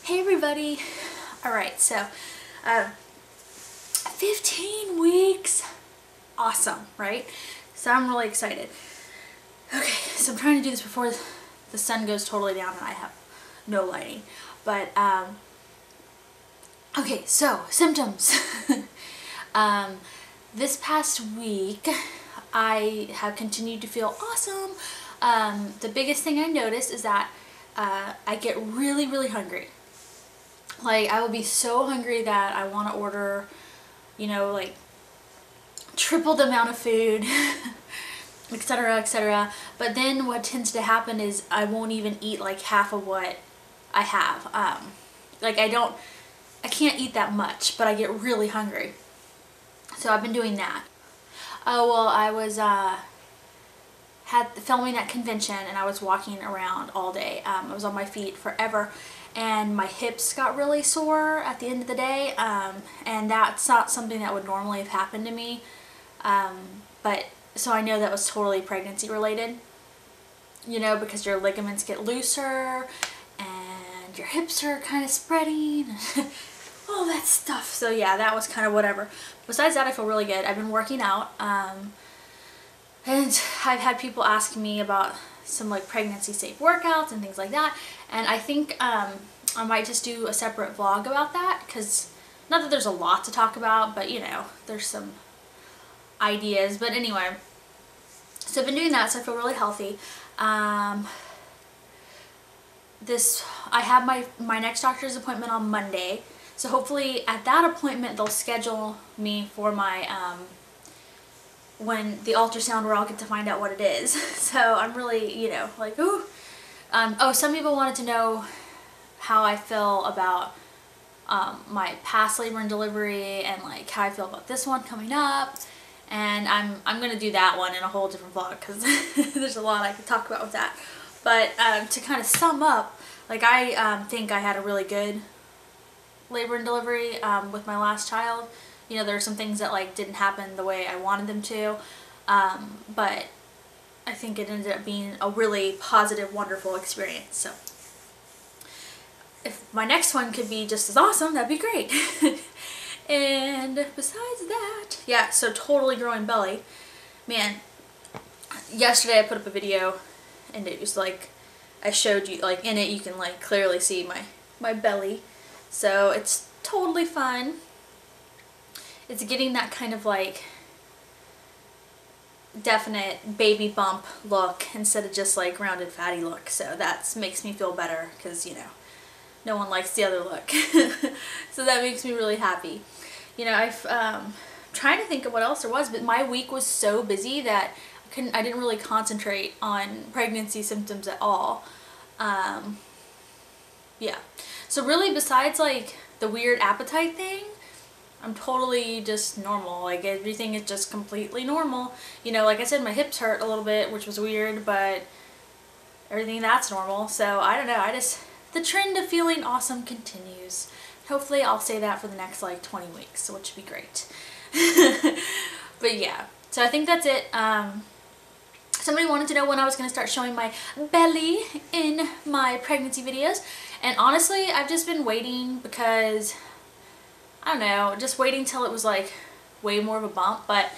Hey everybody! Alright, so 15 weeks. Awesome, right? So I'm really excited. Okay, so I'm trying to do this before the sun goes totally down and I have no lighting. But, okay, so symptoms. This past week I have continued to feel awesome. The biggest thing I noticed is that I get really hungry. Like, I will be so hungry that I want to order, you know, like triple the amount of food, etc, etc. But then what tends to happen is I won't even eat like half of what I have. Like I can't eat that much, but I get really hungry. So I've been doing that. Oh, well, I was filming at convention and I was walking around all day. I was on my feet forever and my hips got really sore at the end of the day, and that's not something that would normally have happened to me, but so I know that was totally pregnancy related, you know, because your ligaments get looser and your hips are kind of spreading all that stuff. So yeah, that was kind of whatever. Besides that, I feel really good. I've been working out, and I've had people ask me about some like pregnancy safe workouts and things like that, and I think I might just do a separate vlog about that, because not that there's a lot to talk about, but you know, there's some ideas. But anyway, so I've been doing that, so I feel really healthy. I have my next doctor's appointment on Monday, so hopefully at that appointment they'll schedule me for my when the ultrasound, where I'll get to find out what it is. So I'm really, you know, like, ooh. Oh, some people wanted to know how I feel about my past labor and delivery, and like how I feel about this one coming up. And I'm gonna do that one in a whole different vlog, because there's a lot I could talk about with that. But to kind of sum up, like I think I had a really good labor and delivery with my last child. You know, there are some things that like didn't happen the way I wanted them to, but I think it ended up being a really positive, wonderful experience. So if my next one could be just as awesome, that'd be great. And besides that, yeah, so totally growing belly. Man, yesterday I put up a video and it was like, I showed you, like in it you can like clearly see my belly. So it's totally fun. It's getting that kind of like definite baby bump look instead of just like rounded fatty look. So that makes me feel better, because you know, no one likes the other look. So that makes me really happy. You know, I'm trying to think of what else there was, but my week was so busy that I didn't really concentrate on pregnancy symptoms at all. Yeah. So really, besides like the weird appetite thing, I'm totally just normal. Like everything is just completely normal. You know, like I said, my hips hurt a little bit, which was weird, but everything that's normal. So I don't know, the trend of feeling awesome continues. Hopefully I'll say that for the next like 20 weeks, which would be great. But yeah, so I think that's it. Somebody wanted to know when I was going to start showing my belly in my pregnancy videos, and honestly I've just been waiting, because I don't know, just waiting till it was like way more of a bump. But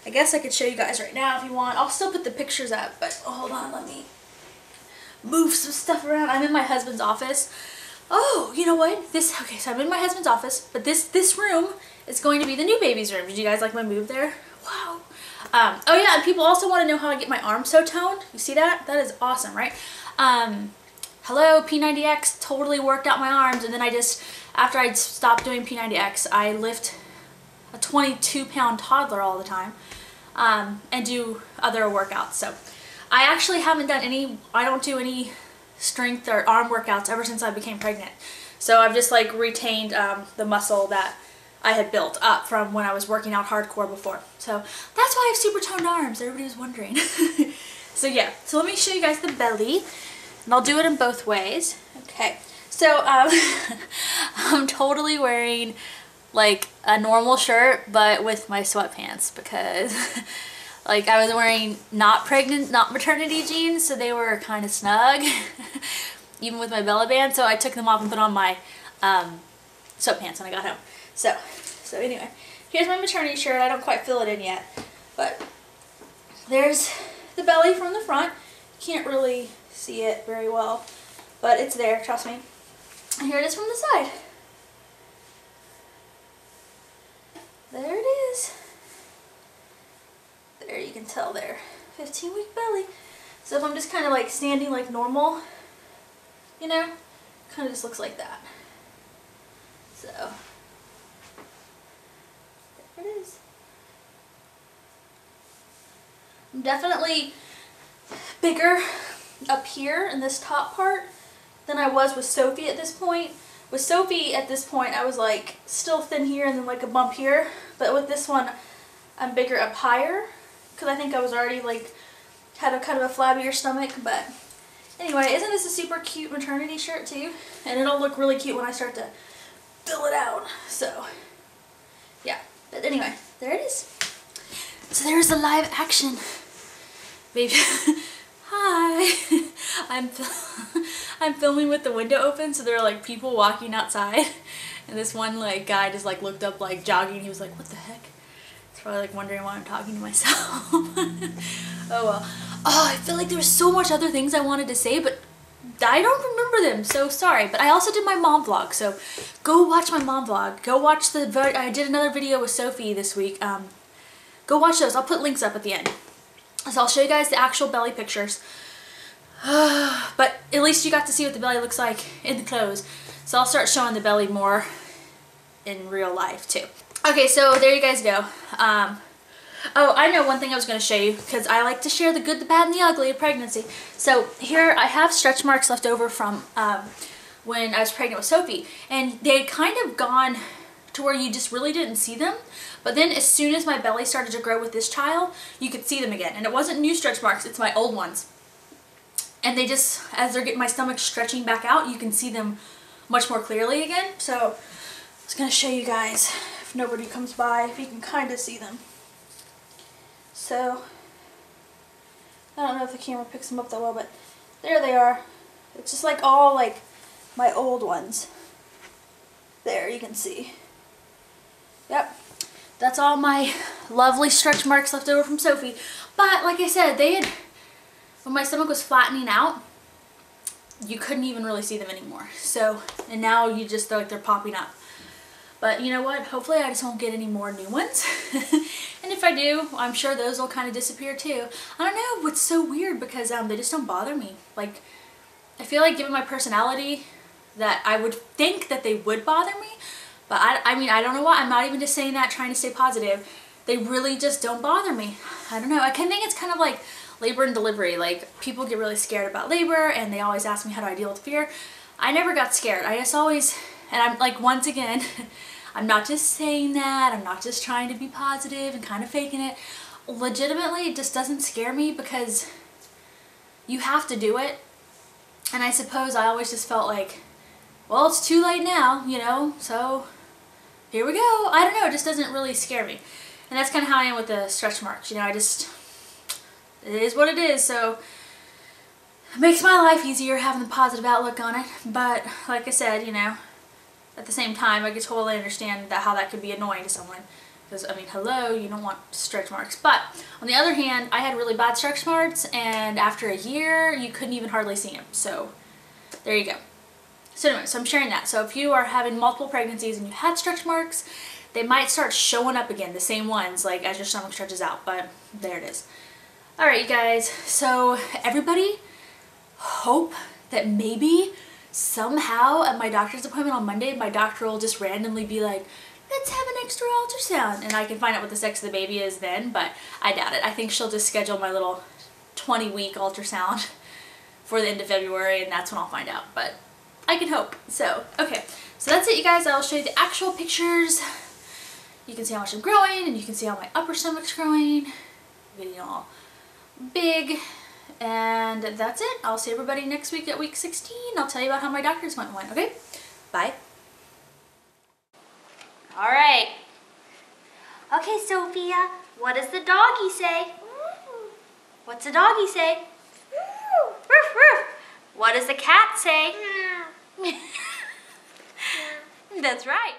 I guess I could show you guys right now if you want. I'll still put the pictures up, but hold on, let me move some stuff around. I'm in my husband's office. Oh, you know what? Okay, so I'm in my husband's office, but this room is going to be the new baby's room. Did you guys like my move there? Wow. Oh yeah, and people also want to know how I get my arms so toned. You see that? That is awesome, right? Hello, P90X totally worked out my arms, and then after I stopped doing P90X, I lift a 22-pound toddler all the time, and do other workouts. So I actually haven't done I don't do any strength or arm workouts ever since I became pregnant. So I've just like retained the muscle that I had built up from when I was working out hardcore before. So that's why I have super toned arms. Everybody was wondering. So yeah, so let me show you guys the belly, and I'll do it in both ways. Okay, so I'm totally wearing like a normal shirt, but with my sweatpants, because like I was wearing not maternity jeans, so they were kind of snug. even with my belly band, so I took them off and put on my sweatpants when I got home. So anyway, here's my maternity shirt. I don't quite fill it in yet, but there's the belly from the front. Can't really see it very well, but it's there, trust me. And here it is from the side. There it is. There, you can tell there. 15-week belly. So if I'm just kind of like standing like normal, you know, kind of just looks like that. So, there it is. I'm definitely bigger up here in this top part than I was with Sophie at this point. With Sophie at this point, I was like still thin here and then like a bump here. But with this one, I'm bigger up higher because I think I was already like had a kind of a flabbier stomach. But anyway, isn't this a super cute maternity shirt too? And it'll look really cute when I start to fill it out. So yeah, but anyway, there it is. So there's the live action. Baby, hi. I'm filming with the window open, so there are like people walking outside, and this one like guy just like looked up like jogging. He was like, "What the heck?" He's probably like wondering why I'm talking to myself. Oh well. Oh, I feel like there was so much other things I wanted to say, but I don't remember them, so sorry. But I also did my mom vlog, so go watch my mom vlog. Go watch I did another video with Sophie this week. Go watch those. I'll put links up at the end. So I'll show you guys the actual belly pictures. But at least you got to see what the belly looks like in the clothes. So I'll start showing the belly more in real life too. Okay, so there you guys go. Oh, I know one thing I was going to show you, because I like to share the good, the bad, and the ugly of pregnancy. So here I have stretch marks left over from when I was pregnant with Sophie. And they had kind of gone to where you just really didn't see them. But then as soon as my belly started to grow with this child, you could see them again. And it wasn't new stretch marks, it's my old ones. And they just, as they're getting my stomach stretching back out, you can see them much more clearly again. So I was going to show you guys, if nobody comes by, if you can kind of see them. So, I don't know if the camera picks them up that well, but there they are. It's just like all like my old ones. There, you can see. Yep. That's all my lovely stretch marks left over from Sophie. But like I said, when my stomach was flattening out, you couldn't even really see them anymore. So, and now you just feel like they're popping up. But you know what? Hopefully I just won't get any more new ones. And if I do, I'm sure those will kind of disappear too. I don't know, it's so weird because they just don't bother me. Like, I feel like given my personality that I would think that they would bother me. But I mean, I don't know why. I'm not even just saying that trying to stay positive. They really just don't bother me. I don't know. I can think it's kind of like labor and delivery. Like, people get really scared about labor and they always ask me how do I deal with fear. I never got scared. I just always, and I'm like, once again, I'm not just saying that. I'm not just trying to be positive and kind of faking it. Legitimately, it just doesn't scare me because you have to do it. And I suppose I always just felt like, well, it's too late now, you know, so here we go. I don't know, it just doesn't really scare me. And that's kind of how I am with the stretch marks, you know, it is what it is, so it makes my life easier having the positive outlook on it. But like I said, you know, at the same time, I could totally understand how that could be annoying to someone. Because, I mean, hello, you don't want stretch marks. But, on the other hand, I had really bad stretch marks, and after a year, you couldn't even hardly see them. So, there you go. So anyway, so I'm sharing that. So if you are having multiple pregnancies and you had stretch marks, they might start showing up again, the same ones, like as your stomach stretches out. But, there it is. Alright, you guys. So, everybody, hope that maybe somehow at my doctor's appointment on Monday, my doctor will just randomly be like, let's have an extra ultrasound, and I can find out what the sex of the baby is then, but I doubt it. I think she'll just schedule my little 20-week ultrasound for the end of February, and that's when I'll find out, but I can hope. So, okay. So that's it, you guys. I'll show you the actual pictures. You can see how much I'm growing, and you can see how my upper stomach's growing. Getting all big. And that's it. I'll see everybody next week at week 16. I'll tell you about how my doctor's went, okay? Bye. All right. Okay, Sophia, what does the doggy say? What's the doggy say? Roof, roof. What does the cat say? That's right.